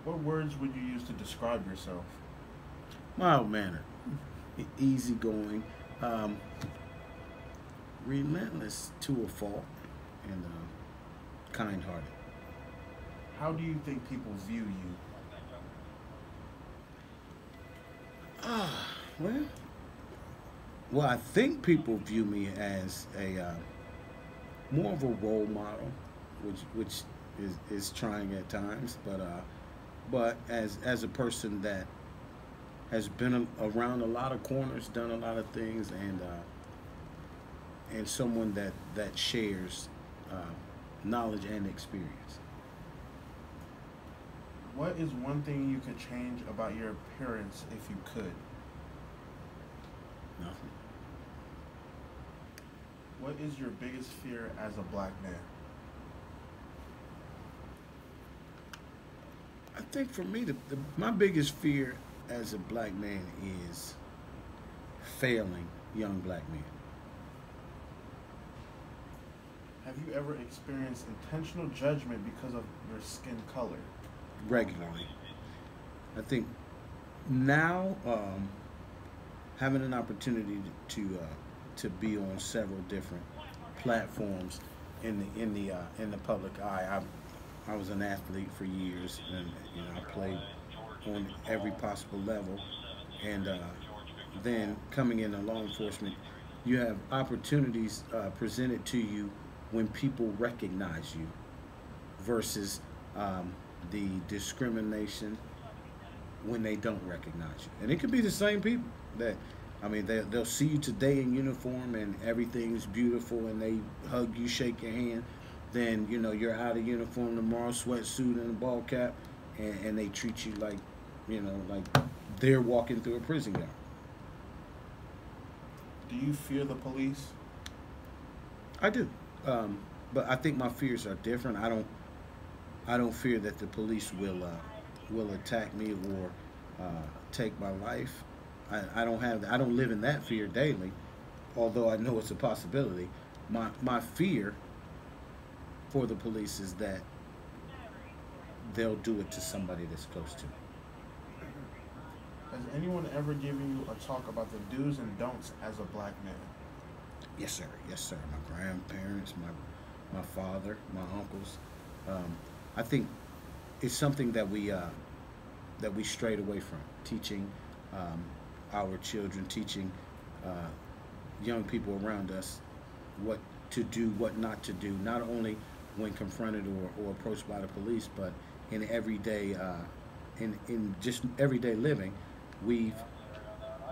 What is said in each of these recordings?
What words would you use to describe yourself? Mild mannered, easygoing, um, relentless to a fault, and kind hearted. How do you think people view you? Well, well, I think people view me as a more of a role model, which is trying at times, but as a person that has been around a lot of corners, done a lot of things, and someone that shares uh, knowledge and experience. What is one thing you could change about your appearance if you could? Nothing. What is your biggest fear as a black man? I think for me, my biggest fear as a black man is failing young black men. Have you ever experienced intentional judgment because of your skin color? Regularly. I think now having an opportunity to be on several different platforms in the public eye. I was an athlete for years, and I played on every possible level. And then coming into law enforcement, you have opportunities presented to you when people recognize you versus the discrimination when they don't recognize you. And it could be the same people that, I mean, they'll see you today in uniform and everything's beautiful and they hug you, shake your hand. Then, you're out of uniform tomorrow, sweatsuit and a ball cap, and they treat you like, like they're walking through a prison yard. Do you fear the police? I do. But I think my fears are different. I don't fear that the police will attack me or take my life. I don't live in that fear daily, although I know it's a possibility. My fear for the police is that they'll do it to somebody that's close to me. Has anyone ever given you a talk about the do's and don'ts as a black man? Yes, sir. Yes, sir. My grandparents, my father, my uncles. I think it's something that we strayed away from. Teaching our children, teaching uh, young people around us what to do, what not to do. Not only when confronted or approached by the police, but in everyday, in just everyday living, we've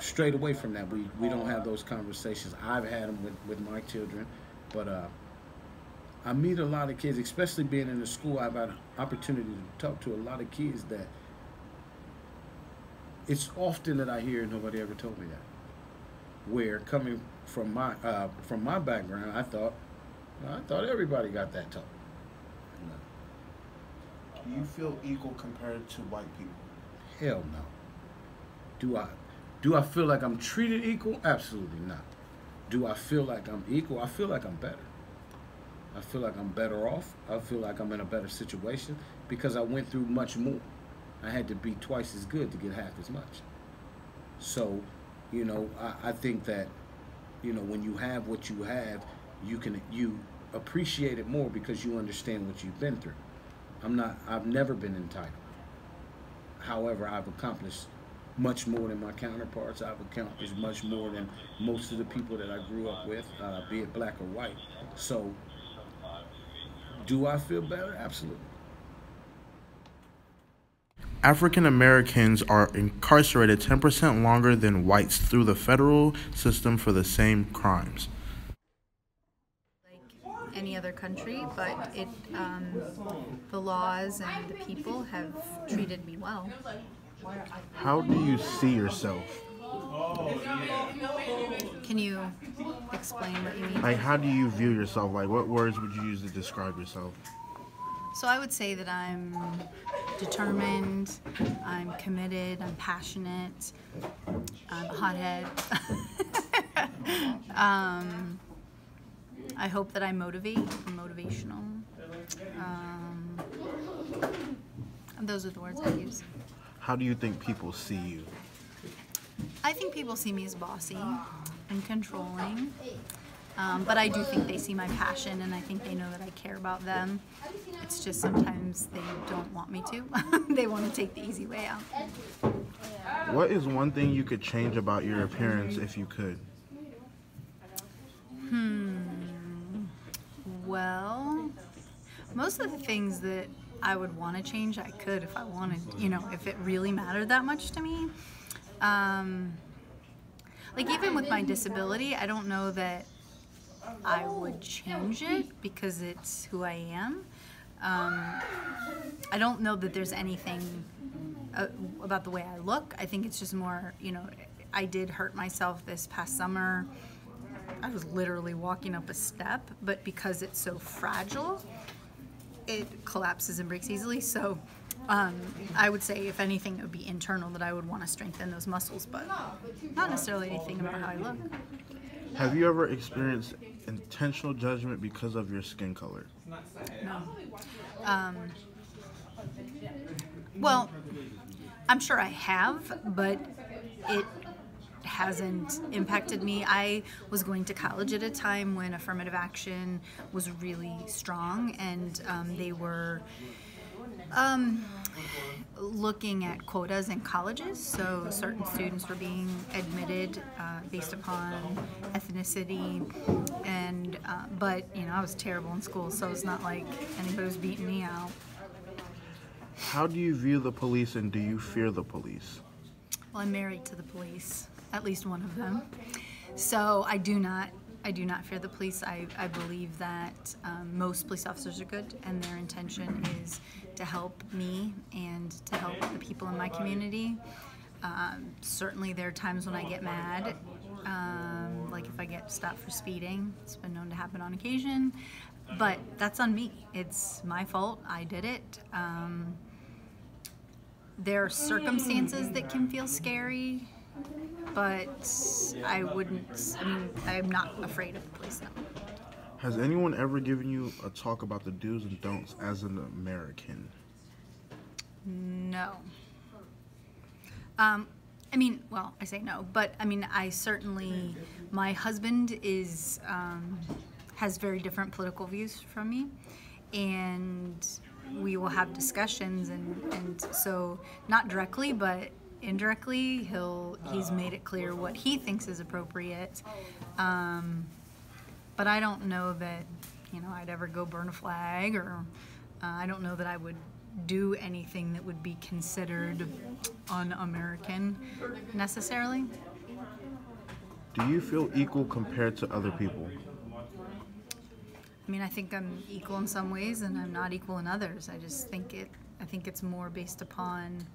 strayed away from that. We don't have those conversations. I've had them with my children, but I meet a lot of kids, especially being in the school. I've had an opportunity to talk to a lot of kids that it's often that I hear nobody ever told me that. Where coming from my background, I thought everybody got that talk. Do you feel equal compared to white people? Hell no. Do I feel like I'm treated equal? Absolutely not. Do I feel like I'm equal? I feel like I'm better. I feel like I'm better off. I feel like I'm in a better situation because I went through much more. I had to be twice as good to get half as much. So, I think that, when you have what you have, you appreciate it more because you understand what you've been through. I've never been entitled. However, I've accomplished much more than my counterparts. I've accomplished much more than most of the people that I grew up with, be it black or white. So, do I feel better? Absolutely. African Americans are incarcerated 10% longer than whites through the federal system for the same crimes. Like any other country, but the laws and the people have treated me well. How do you see yourself? Can you explain what you mean? Like, how do you view yourself? Like, what words would you use to describe yourself? So I would say that I'm determined, I'm committed, I'm passionate, I'm a hothead. I hope that I'm motivational. Those are the words I use. How do you think people see you? I think people see me as bossy and controlling, but I do think they see my passion, and I think they know that I care about them. It's just sometimes they don't want me to. They want to take the easy way out. What is one thing you could change about your appearance if you could? Well, most of the things that I would want to change, I could if I wanted, if it really mattered that much to me. Like even with my disability, I don't know that I would change it because it's who I am. I don't know that there's anything about the way I look. I think it's just more, I did hurt myself this past summer. I was literally walking up a step, but because it's so fragile, it collapses and breaks easily. So I would say, if anything, it would be internal, that I would want to strengthen those muscles, but not necessarily anything about how I look. Have you ever experienced intentional judgment because of your skin color? No. Well, I'm sure I have, but it hasn't impacted me. I was going to college at a time when affirmative action was really strong, and they were looking at quotas in colleges, so certain students were being admitted based upon ethnicity, and but I was terrible in school, so it's not like anybody was beating me out. How do you view the police, and do you fear the police? Well, I'm married to the police, at least one of them, so I do not fear the police. I believe that most police officers are good, and their intention is to help me and to help the people in my community. Certainly there are times when I get mad, like if I get stopped for speeding. It's been known to happen on occasion, but that's on me. It's my fault. I did it. There are circumstances that can feel scary, but I'm not afraid of the police now. Has anyone ever given you a talk about the do's and don'ts as an American? No. I say no, but I certainly, my husband has very different political views from me, and we will have discussions, and so not directly, but indirectly, he's made it clear what he thinks is appropriate. But I don't know that, I'd ever go burn a flag, or I don't know that I would do anything that would be considered un-American necessarily. Do you feel equal compared to other people? I think I'm equal in some ways, and I'm not equal in others. I just think it's more based upon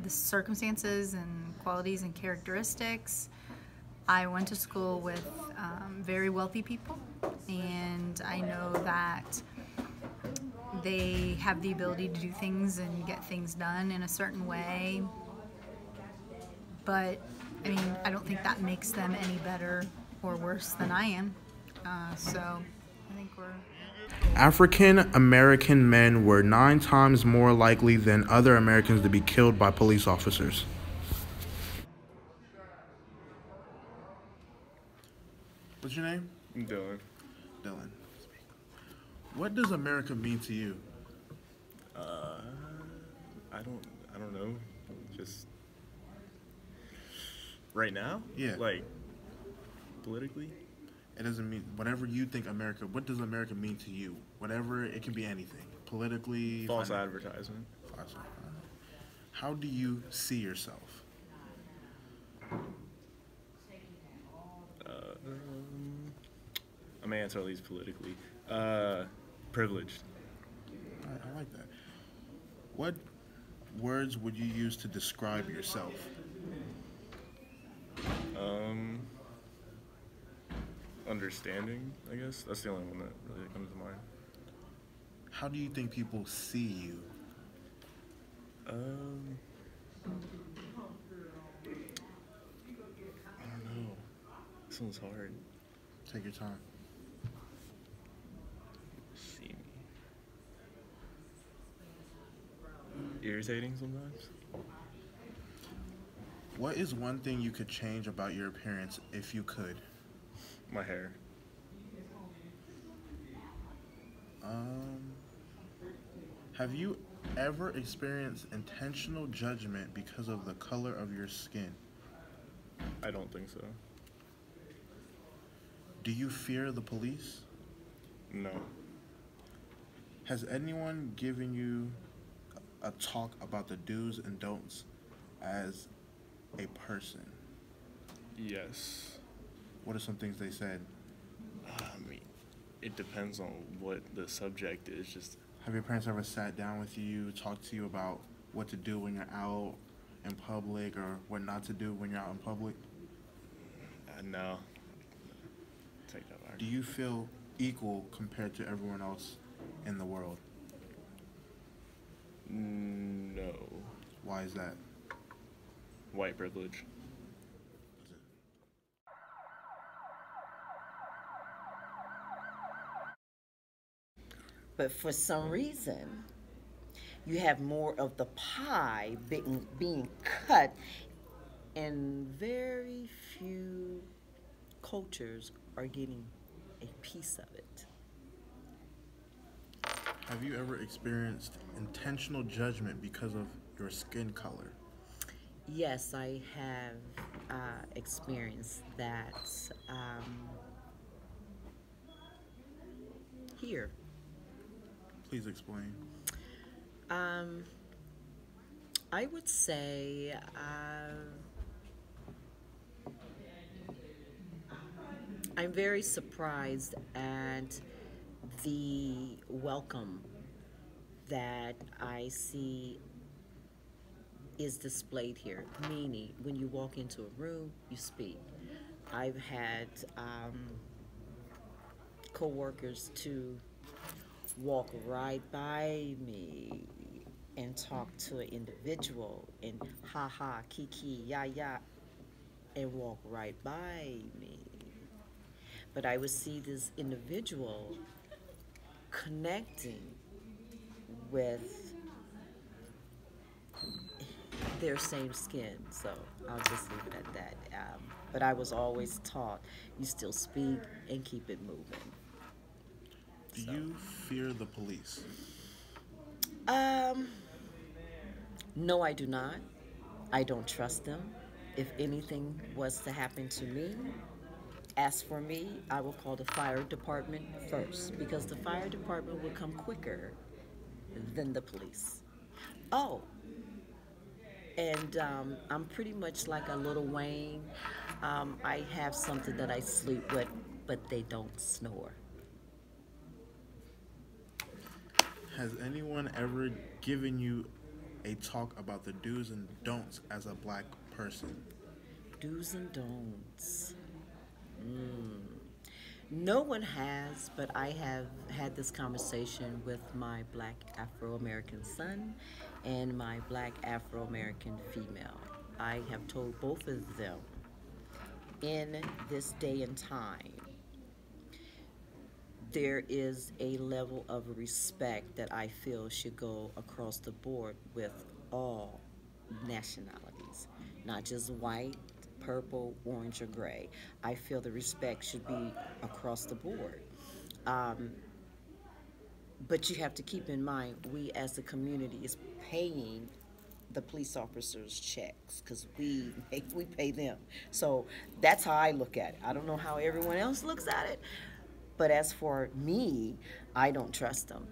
the circumstances and qualities and characteristics. I went to school with very wealthy people, and I know that they have the ability to do things and get things done in a certain way, but I don't think that makes them any better or worse than I am. So I think we're... African American men were 9 times more likely than other Americans to be killed by police officers. What's your name? Dylan. Dylan. What does America mean to you? I don't know. Just right now? Yeah. Like politically? It doesn't mean whatever you think America. What does America mean to you? Whatever, it can be anything. Politically. False advertisement. How do you see yourself? I'm gonna answer at least politically. Privileged. I like that. What words would you use to describe yourself? Understanding, I guess. That's the only one that really comes to mind. How do you think people see you? I don't know. This one's hard. Take your time. See me. irritating sometimes. What is one thing you could change about your appearance if you could? My hair. Have you ever experienced intentional judgment because of the color of your skin? I don't think so. Do you fear the police? No. Has anyone given you a talk about the do's and don'ts as a person? Yes. What are some things they said? I mean, it depends on what the subject is. Just Have your parents ever sat down with you, talked to you about what to do when you're out in public or what not to do when you're out in public? no. Take that back. Do you feel equal compared to everyone else in the world? No. Why is that? White privilege. But for some reason, you have more of the pie being cut, and very few cultures are getting a piece of it. Have you ever experienced intentional judgment because of your skin color? Yes, I have experienced that here. Please explain. I would say I'm very surprised at the welcome that I see is displayed here. Meaning, when you walk into a room, you speak. I've had co-workers to walk right by me and talk to an individual and ha ha, kiki, ya ya, and walk right by me. But I would see this individual connecting with their same skin, so I'll just leave it at that. But I was always taught, you still speak and keep it moving. Do you fear the police? No, I do not. I don't trust them. If anything was to happen to me, as for me, I will call the fire department first, because the fire department will come quicker than the police. Oh, and I'm pretty much like a Little Wayne. I have something that I sleep with, but they don't snore. Has anyone ever given you a talk about the do's and don'ts as a black person? Do's and don'ts. No one has, but I have had this conversation with my black Afro-American son and my black Afro-American female. I have told both of them, in this day and time, there is a level of respect that I feel should go across the board with all nationalities, not just white, purple, orange, or gray. I feel the respect should be across the board. But you have to keep in mind, we as a community is paying the police officers checks because we pay them. So that's how I look at it. I don't know how everyone else looks at it, but as for me, I don't trust them.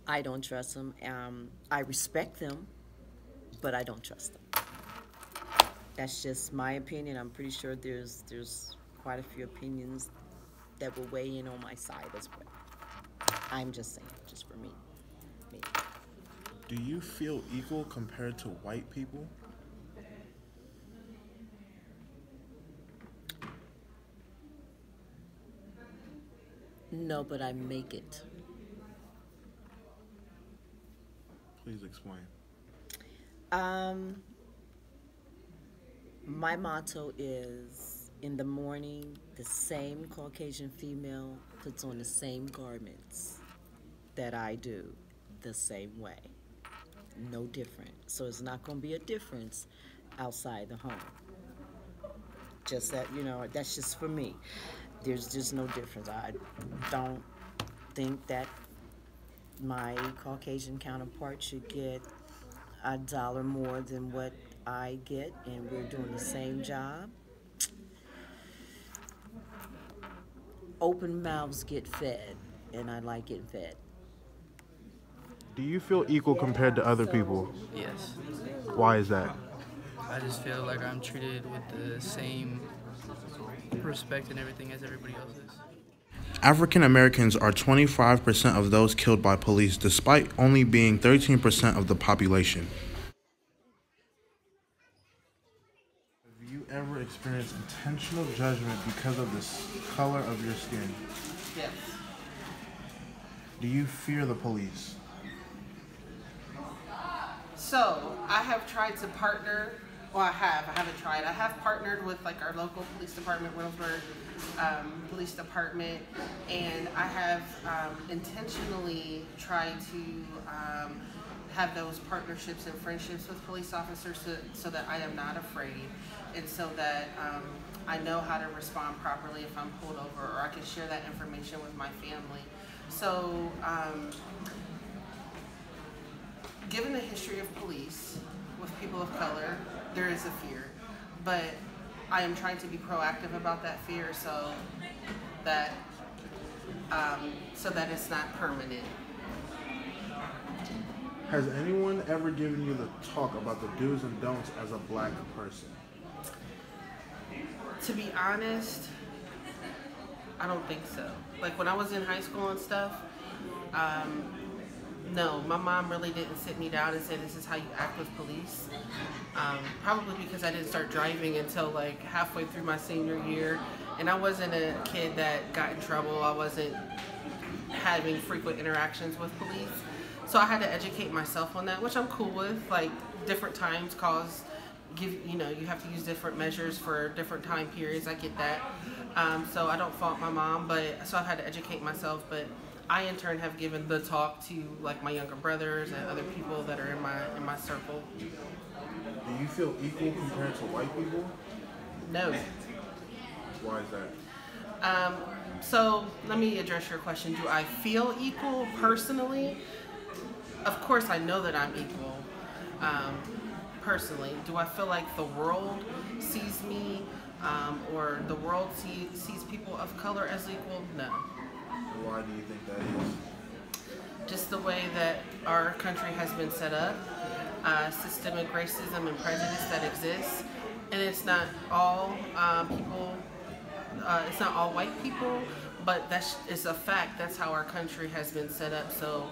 I don't trust them. I respect them, but I don't trust them. That's just my opinion. I'm pretty sure there's quite a few opinions that will weigh in on my side as well. I'm just saying, just for me. Do you feel equal compared to white people? No, but I make it. Please explain. My motto is, in the morning, the same Caucasian female puts on the same garments that I do the same way. no different. So it's not going to be a difference outside the home. Just that, that's just for me. There's just no difference. I don't think that my Caucasian counterpart should get $1 more than what I get, and we're doing the same job. Open mouths get fed, and I like getting fed. Do you feel equal compared to other people? Yes. Why is that? I just feel like I'm treated with the same respect and everything as everybody else is. African Americans are 25% of those killed by police, despite only being 13% of the population. Have you ever experienced intentional judgment because of the color of your skin? Yes. Do you fear the police? So, I have tried to partner, well I haven't tried. I have partnered with like our local police department, Williamsburg Police Department, and I have intentionally tried to have those partnerships and friendships with police officers so that I am not afraid, and so that I know how to respond properly if I'm pulled over, or I can share that information with my family. So, given the history of police with people of color, there is a fear, but I am trying to be proactive about that fear so that it's not permanent. Has anyone ever given you the talk about the do's and don'ts as a black person? To be honest, I don't think so. Like when I was in high school and stuff, no, my mom really didn't sit me down and say this is how you act with police. Probably because I didn't start driving until like halfway through my senior year, and I wasn't a kid that got in trouble. I wasn't having frequent interactions with police, so I had to educate myself on that, which I'm cool with. Like different times you have to use different measures for different time periods. I get that, so I don't fault my mom, so I've had to educate myself, but I in turn have given the talk to like my younger brothers and other people that are in my circle. Do you feel equal compared to white people? No. Why is that? So let me address your question. Do I feel equal personally? Of course I know that I'm equal personally. Do I feel like the world sees me or the world sees people of color as equal? No. Why do you think that is? Just the way that our country has been set up, systemic racism and prejudice that exists, and it's not all it's not all white people, but it's a fact. That's how our country has been set up. So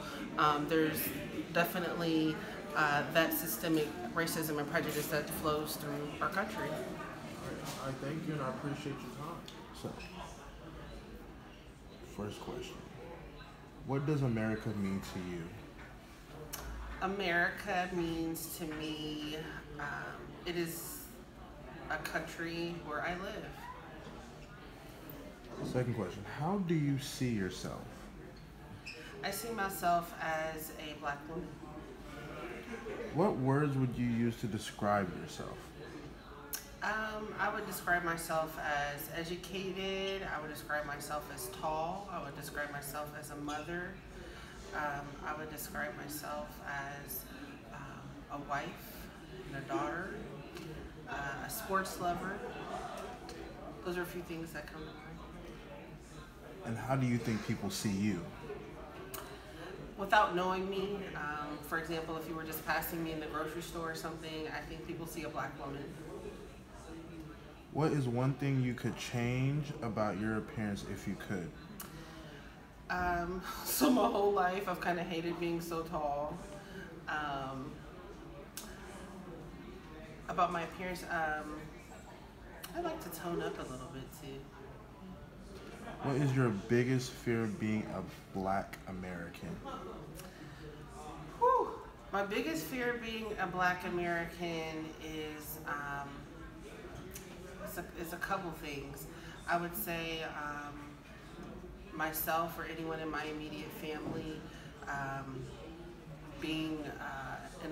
there's definitely that systemic racism and prejudice that flows through our country. I thank you and I appreciate your time. So, first question. What does America mean to you? America means to me, it is a country where I live. Second question. How do you see yourself? I see myself as a black woman. What words would you use to describe yourself? I would describe myself as educated. I would describe myself as tall. I would describe myself as a mother. I would describe myself as a wife and a daughter, a sports lover. Those are a few things that come to mind. And how do you think people see you? Without knowing me, for example, if you were just passing me in the grocery store or something, I think people see a black woman. What is one thing you could change about your appearance if you could? So my whole life I've kind of hated being so tall. About my appearance, I like to tone up a little bit too. What is your biggest fear of being a black American? Whew. My biggest fear of being a black American is a couple things. I would say myself or anyone in my immediate family being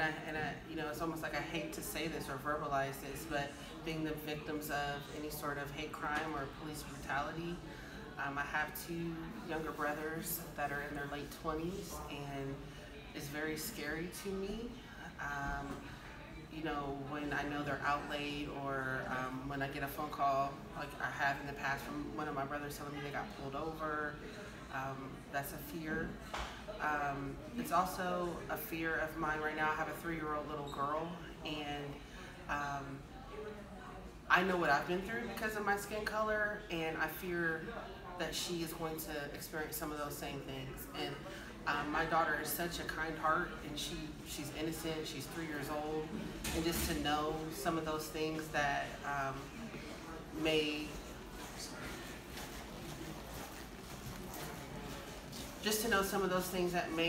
and I, you know, it's almost like I hate to say this or verbalize this, but being the victims of any sort of hate crime or police brutality, I have 2 younger brothers that are in their late 20s, and it's very scary to me. You know, when I know they're out late, or when I get a phone call, like I have in the past from one of my brothers telling me they got pulled over, that's a fear. It's also a fear of mine right now. I have a 3-year-old little girl, and I know what I've been through because of my skin color, and I fear that she is going to experience some of those same things. And my daughter is such a kind heart, and she's innocent, she's 3 years old, and just to know some of those things that may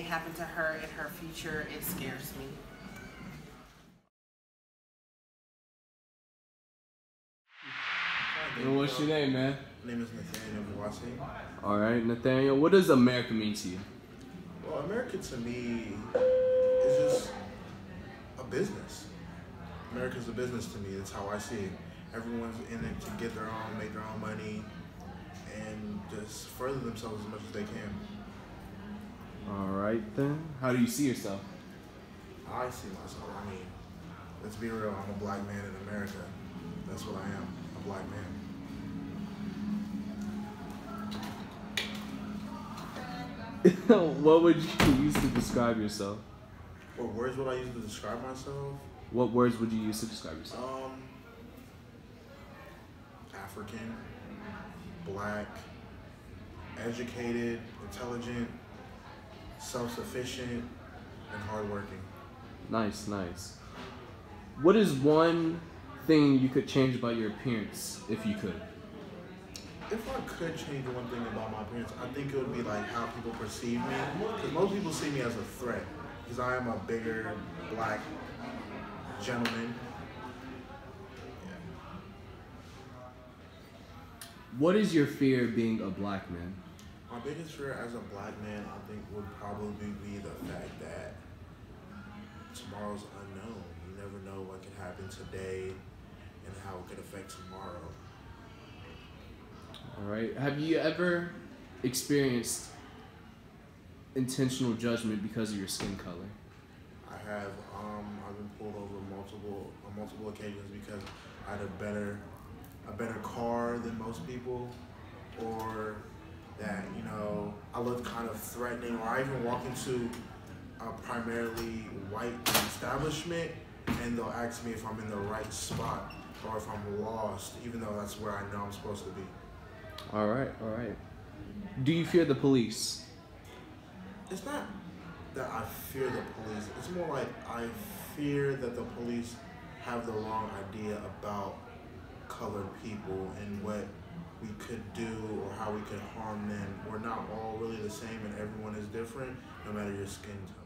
happen to her in her future, it scares me. And what's your name, man? My name is Nathaniel Mwasi. All right, Nathaniel. What does America mean to you? Well, America to me is just a business. America's a business to me. That's how I see it. Everyone's in it to get their own, make their own money, and just further themselves as much as they can. All right, then. How do you see yourself? I see myself. I mean, let's be real. I'm a black man in America. That's what I am, a black man. What would you use to describe yourself? What words would I use to describe myself? What words would you use to describe yourself? African, black, educated, intelligent, self-sufficient, and hardworking. Nice, nice. What is one thing you could change about your appearance if you could? If I could change one thing about my appearance, I think it would be like how people perceive me. Because most people see me as a threat. Because I am a bigger, black gentleman. Yeah. What is your fear being a black man? My biggest fear as a black man, I think, would probably be the fact that tomorrow's unknown. You never know what could happen today and how it could affect tomorrow. All right. Have you ever experienced intentional judgment because of your skin color? I have. I've been pulled over on multiple occasions because I had a better car than most people, or that, you know, I look kind of threatening, or I even walk into a primarily white establishment and they'll ask me if I'm in the right spot or if I'm lost, even though that's where I know I'm supposed to be. All right, all right. Do you fear the police? It's not that I fear the police. It's more like I fear that the police have the wrong idea about colored people and what we could do or how we could harm them. We're not all really the same, and everyone is different, no matter your skin tone.